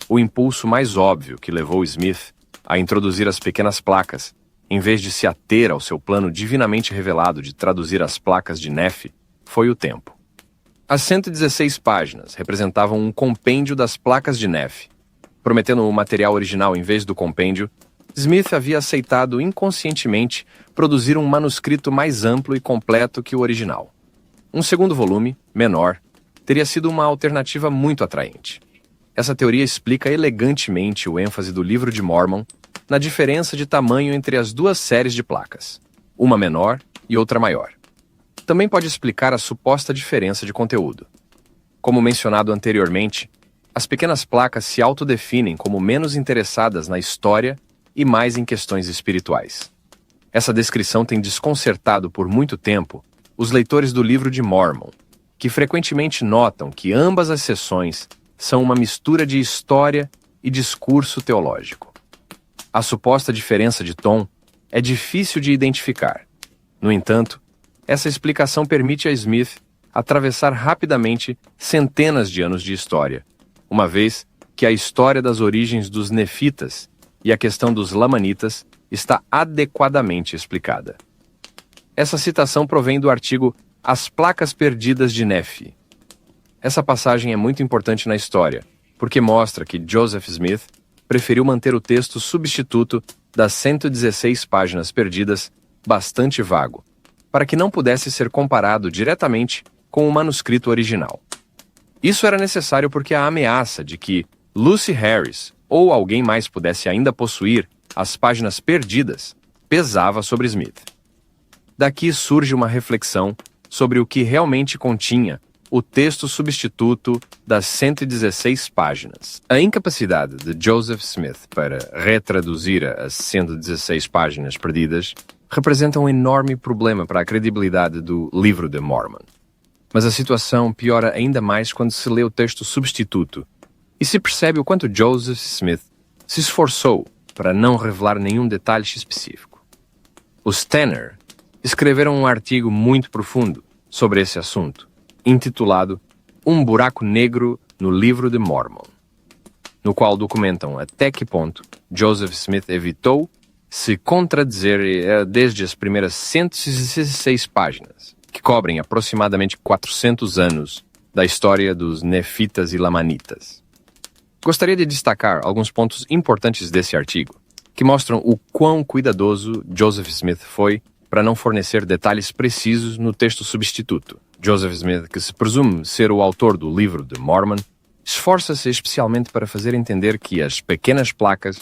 O impulso mais óbvio que levou Smith a introduzir as pequenas placas, em vez de se ater ao seu plano divinamente revelado de traduzir as placas de Nefe, foi o tempo. As 116 páginas representavam um compêndio das placas de Nefe. Prometendo o material original em vez do compêndio, Smith havia aceitado inconscientemente produzir um manuscrito mais amplo e completo que o original. Um segundo volume, menor, teria sido uma alternativa muito atraente. Essa teoria explica elegantemente o ênfase do Livro de Mormon na diferença de tamanho entre as duas séries de placas, uma menor e outra maior. Também pode explicar a suposta diferença de conteúdo. Como mencionado anteriormente, as pequenas placas se autodefinem como menos interessadas na história e mais em questões espirituais. Essa descrição tem desconcertado por muito tempo os leitores do Livro de Mormon, que frequentemente notam que ambas as seções são uma mistura de história e discurso teológico. A suposta diferença de tom é difícil de identificar. No entanto, essa explicação permite a Smith atravessar rapidamente centenas de anos de história, uma vez que a história das origens dos nefitas e a questão dos lamanitas está adequadamente explicada. Essa citação provém do artigo As Placas Perdidas de Nefe. Essa passagem é muito importante na história, porque mostra que Joseph Smith preferiu manter o texto substituto das 116 páginas perdidas bastante vago, para que não pudesse ser comparado diretamente com o manuscrito original. Isso era necessário porque a ameaça de que Lucy Harris ou alguém mais pudesse ainda possuir as páginas perdidas pesava sobre Smith. Daqui surge uma reflexão sobre o que realmente continha o texto substituto das 116 páginas. A incapacidade de Joseph Smith para retraduzir as 116 páginas perdidas representa um enorme problema para a credibilidade do Livro de Mormon. Mas a situação piora ainda mais quando se lê o texto substituto e se percebe o quanto Joseph Smith se esforçou para não revelar nenhum detalhe específico. Os Tanner escreveram um artigo muito profundo sobre esse assunto, intitulado Um Buraco Negro no Livro de Mormon, no qual documentam até que ponto Joseph Smith evitou se contradizer desde as primeiras 116 páginas, que cobrem aproximadamente 400 anos da história dos nefitas e lamanitas. Gostaria de destacar alguns pontos importantes desse artigo, que mostram o quão cuidadoso Joseph Smith foi para não fornecer detalhes precisos no texto substituto. Joseph Smith, que se presume ser o autor do Livro de Mormon, esforça-se especialmente para fazer entender que as pequenas placas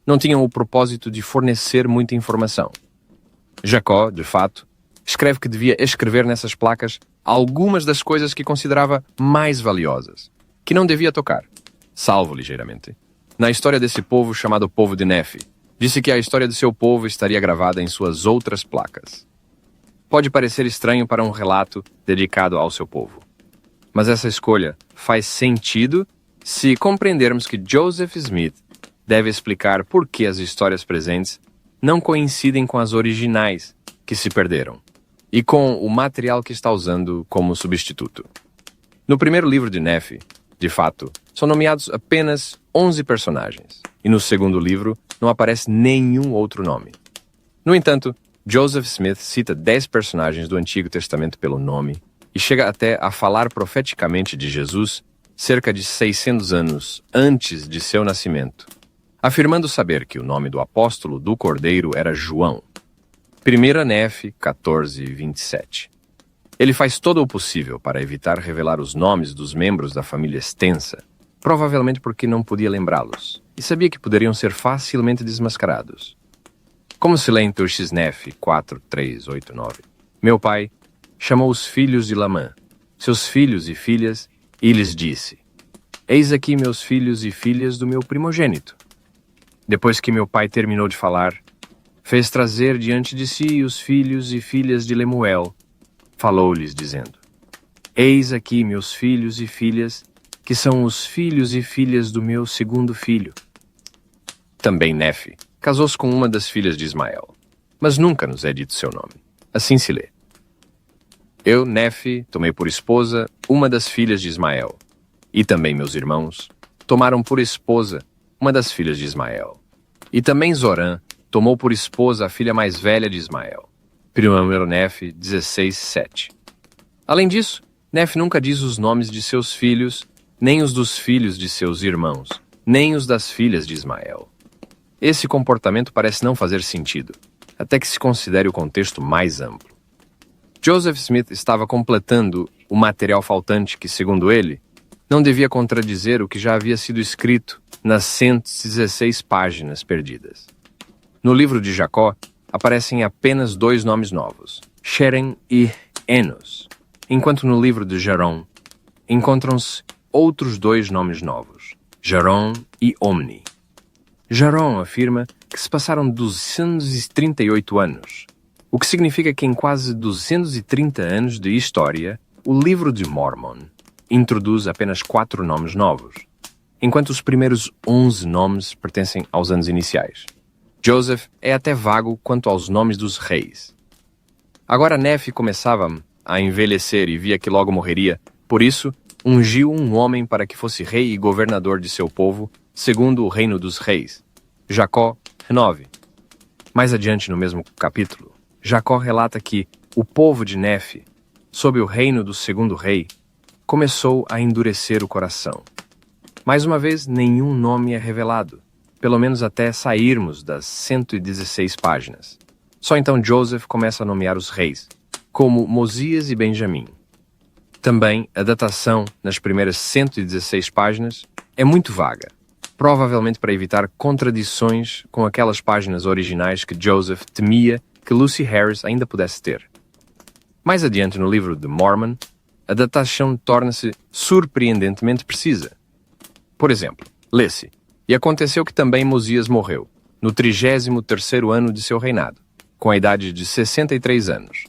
não tinham o propósito de fornecer muita informação. Jacó, de fato, escreve que devia escrever nessas placas algumas das coisas que considerava mais valiosas, que não devia tocar, salvo ligeiramente, na história desse povo chamado povo de Nefe. Disse que a história de seu povo estaria gravada em suas outras placas. Pode parecer estranho para um relato dedicado ao seu povo, mas essa escolha faz sentido se compreendermos que Joseph Smith deve explicar por que as histórias presentes não coincidem com as originais que se perderam e com o material que está usando como substituto. No primeiro livro de Nefe, de fato, são nomeados apenas 11 personagens, e no segundo livro não aparece nenhum outro nome. No entanto, Joseph Smith cita 10 personagens do Antigo Testamento pelo nome e chega até a falar profeticamente de Jesus cerca de 600 anos antes de seu nascimento, afirmando saber que o nome do apóstolo do Cordeiro era João. 1 Nefe 14:27. Ele faz todo o possível para evitar revelar os nomes dos membros da família extensa, provavelmente porque não podia lembrá-los, e sabia que poderiam ser facilmente desmascarados. Como se lê em Nefe 4:3-8-9. Meu pai chamou os filhos de Lamã, seus filhos e filhas, e lhes disse: Eis aqui meus filhos e filhas do meu primogênito. Depois que meu pai terminou de falar, fez trazer diante de si os filhos e filhas de Lemuel. Falou-lhes, dizendo: Eis aqui meus filhos e filhas, que são os filhos e filhas do meu segundo filho. Também Nefe casou-se com uma das filhas de Ismael, mas nunca nos é dito seu nome. Assim se lê: Eu, Nefe, tomei por esposa uma das filhas de Ismael, e também meus irmãos tomaram por esposa uma das filhas de Ismael. E também Zorã tomou por esposa a filha mais velha de Ismael. 1 Nefe 16:7. Além disso, Nefe nunca diz os nomes de seus filhos, nem os dos filhos de seus irmãos, nem os das filhas de Ismael. Esse comportamento parece não fazer sentido, até que se considere o contexto mais amplo. Joseph Smith estava completando o material faltante que, segundo ele, não devia contradizer o que já havia sido escrito nas 116 páginas perdidas. No livro de Jacó, aparecem apenas 2 nomes novos, Sherem e Enos, enquanto no livro de Gerom encontram-se outros 2 nomes novos, Gerom e Omni. Gerom afirma que se passaram 238 anos, o que significa que em quase 230 anos de história, o livro de Mormon introduz apenas 4 nomes novos, enquanto os primeiros 11 nomes pertencem aos anos iniciais. Joseph é até vago quanto aos nomes dos reis. Agora Nefe começava a envelhecer e via que logo morreria, por isso ungiu um homem para que fosse rei e governador de seu povo, segundo o reino dos reis. Jacó 9. Mais adiante no mesmo capítulo, Jacó relata que o povo de Nefe, sob o reino do segundo rei, começou a endurecer o coração. Mais uma vez, nenhum nome é revelado, pelo menos até sairmos das 116 páginas. Só então Joseph começa a nomear os reis, como Mosias e Benjamim. Também, a datação nas primeiras 116 páginas é muito vaga, provavelmente para evitar contradições com aquelas páginas originais que Joseph temia que Lucy Harris ainda pudesse ter. Mais adiante no livro de Mormon, a datação torna-se surpreendentemente precisa. Por exemplo, lê-se: E aconteceu que também Mosias morreu, no 33º ano de seu reinado, com a idade de 63 anos.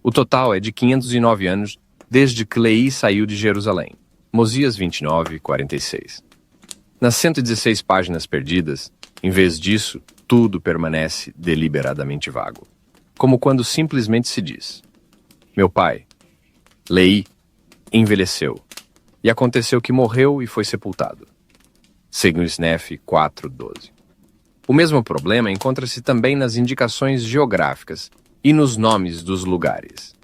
O total é de 509 anos desde que Leí saiu de Jerusalém. Mosias 29:46. Nas 116 páginas perdidas, em vez disso, tudo permanece deliberadamente vago. Como quando simplesmente se diz: Meu pai, Leí, envelheceu, e aconteceu que morreu e foi sepultado. Segundo Nefe 4:12. O mesmo problema encontra-se também nas indicações geográficas e nos nomes dos lugares.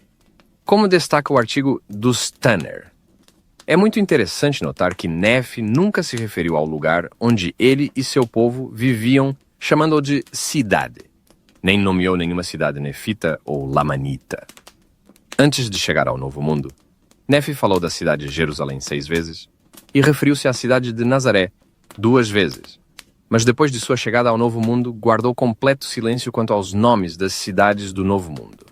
Como destaca o artigo dos Tanner, é muito interessante notar que Nefe nunca se referiu ao lugar onde ele e seu povo viviam, chamando-o de cidade. Nem nomeou nenhuma cidade nefita ou lamanita. Antes de chegar ao Novo Mundo, Nefe falou da cidade de Jerusalém 6 vezes e referiu-se à cidade de Nazaré 2 vezes. Mas depois de sua chegada ao Novo Mundo, guardou completo silêncio quanto aos nomes das cidades do Novo Mundo.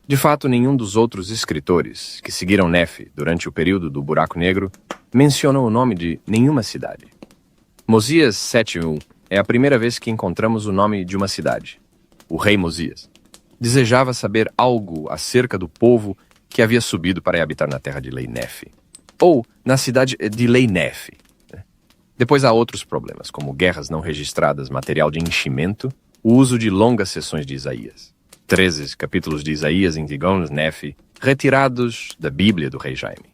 De fato, nenhum dos outros escritores que seguiram Nefe durante o período do Buraco Negro mencionou o nome de nenhuma cidade. Mosias 7:1 é a primeira vez que encontramos o nome de uma cidade. O rei Mosias desejava saber algo acerca do povo que havia subido para habitar na terra de Leinefe, ou na cidade de Leinefe. Depois há outros problemas, como guerras não registradas, material de enchimento, o uso de longas sessões de Isaías. 13 capítulos de Isaías em Tigons Nefe, retirados da Bíblia do rei Jaime.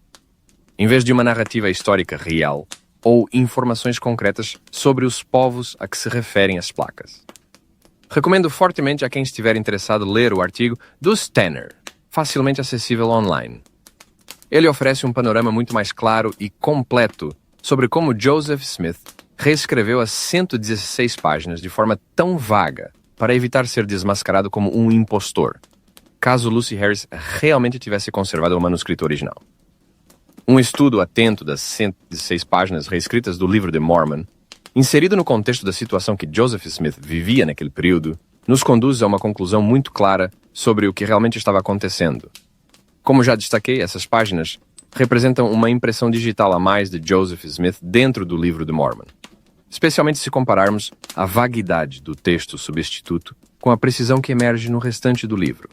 Em vez de uma narrativa histórica real, ou informações concretas sobre os povos a que se referem as placas. Recomendo fortemente a quem estiver interessado ler o artigo dos Tanner, facilmente acessível online. Ele oferece um panorama muito mais claro e completo sobre como Joseph Smith reescreveu as 116 páginas de forma tão vaga para evitar ser desmascarado como um impostor, caso Lucy Harris realmente tivesse conservado o manuscrito original. Um estudo atento das 116 páginas reescritas do livro de Mormon, inserido no contexto da situação que Joseph Smith vivia naquele período, nos conduz a uma conclusão muito clara sobre o que realmente estava acontecendo. Como já destaquei, essas páginas representam uma impressão digital a mais de Joseph Smith dentro do livro de Mormon, especialmente se compararmos a vaguidade do texto substituto com a precisão que emerge no restante do livro.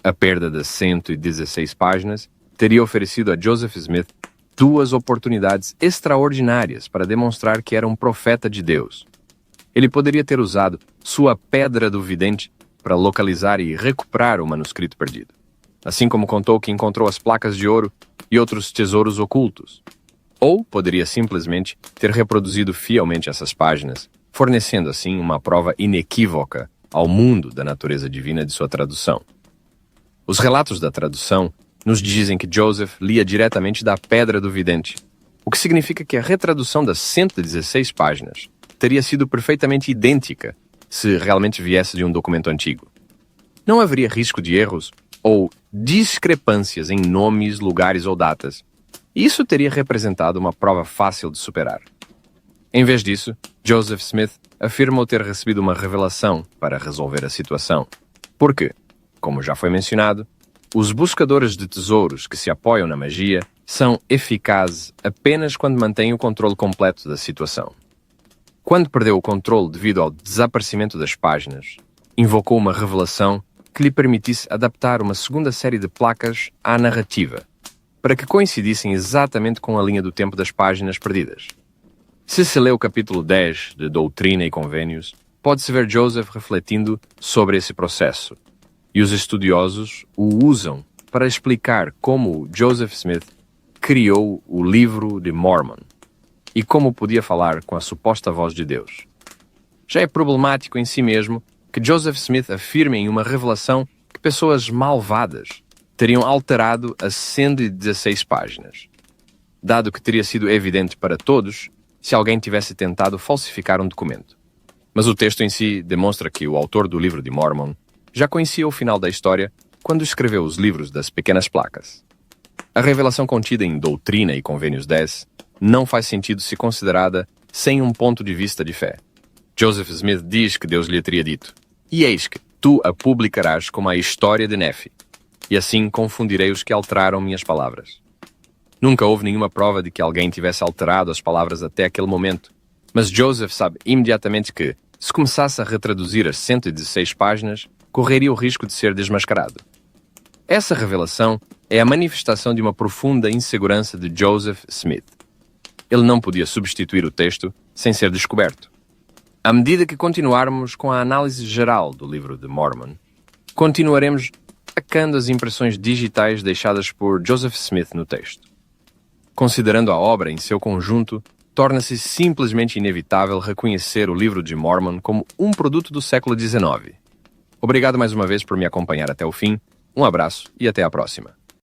A perda das 116 páginas teria oferecido a Joseph Smith duas oportunidades extraordinárias para demonstrar que era um profeta de Deus. Ele poderia ter usado sua pedra do vidente para localizar e recuperar o manuscrito perdido, assim como contou que encontrou as placas de ouro e outros tesouros ocultos. Ou poderia simplesmente ter reproduzido fielmente essas páginas, fornecendo assim uma prova inequívoca ao mundo da natureza divina de sua tradução. Os relatos da tradução nos dizem que Joseph lia diretamente da pedra do vidente, o que significa que a retradução das 116 páginas teria sido perfeitamente idêntica se realmente viesse de um documento antigo. Não haveria risco de erros ou discrepâncias em nomes, lugares ou datas. Isso teria representado uma prova fácil de superar. Em vez disso, Joseph Smith afirmou ter recebido uma revelação para resolver a situação. Porque, como já foi mencionado, os buscadores de tesouros que se apoiam na magia são eficazes apenas quando mantêm o controle completo da situação. Quando perdeu o controle devido ao desaparecimento das páginas, invocou uma revelação que lhe permitisse adaptar uma segunda série de placas à narrativa, para que coincidissem exatamente com a linha do tempo das páginas perdidas. Se se lê o capítulo 10 de Doutrina e Convênios, pode-se ver Joseph refletindo sobre esse processo, e os estudiosos o usam para explicar como Joseph Smith criou o Livro de Mormon e como podia falar com a suposta voz de Deus. Já é problemático em si mesmo que Joseph Smith afirme em uma revelação que pessoas malvadas teriam alterado as 116 páginas, dado que teria sido evidente para todos se alguém tivesse tentado falsificar um documento. Mas o texto em si demonstra que o autor do Livro de Mormon já conhecia o final da história quando escreveu os livros das pequenas placas. A revelação contida em Doutrina e Convênios 10 não faz sentido se considerada sem um ponto de vista de fé. Joseph Smith diz que Deus lhe teria dito: "E eis que tu a publicarás como a história de Nefi, e assim confundirei os que alteraram minhas palavras." Nunca houve nenhuma prova de que alguém tivesse alterado as palavras até aquele momento, mas Joseph sabe imediatamente que, se começasse a retraduzir as 116 páginas, correria o risco de ser desmascarado. Essa revelação é a manifestação de uma profunda insegurança de Joseph Smith. Ele não podia substituir o texto sem ser descoberto. À medida que continuarmos com a análise geral do Livro de Mormon, continuaremos atacando as impressões digitais deixadas por Joseph Smith no texto. Considerando a obra em seu conjunto, torna-se simplesmente inevitável reconhecer o Livro de Mormon como um produto do século XIX. Obrigado mais uma vez por me acompanhar até o fim, um abraço e até a próxima.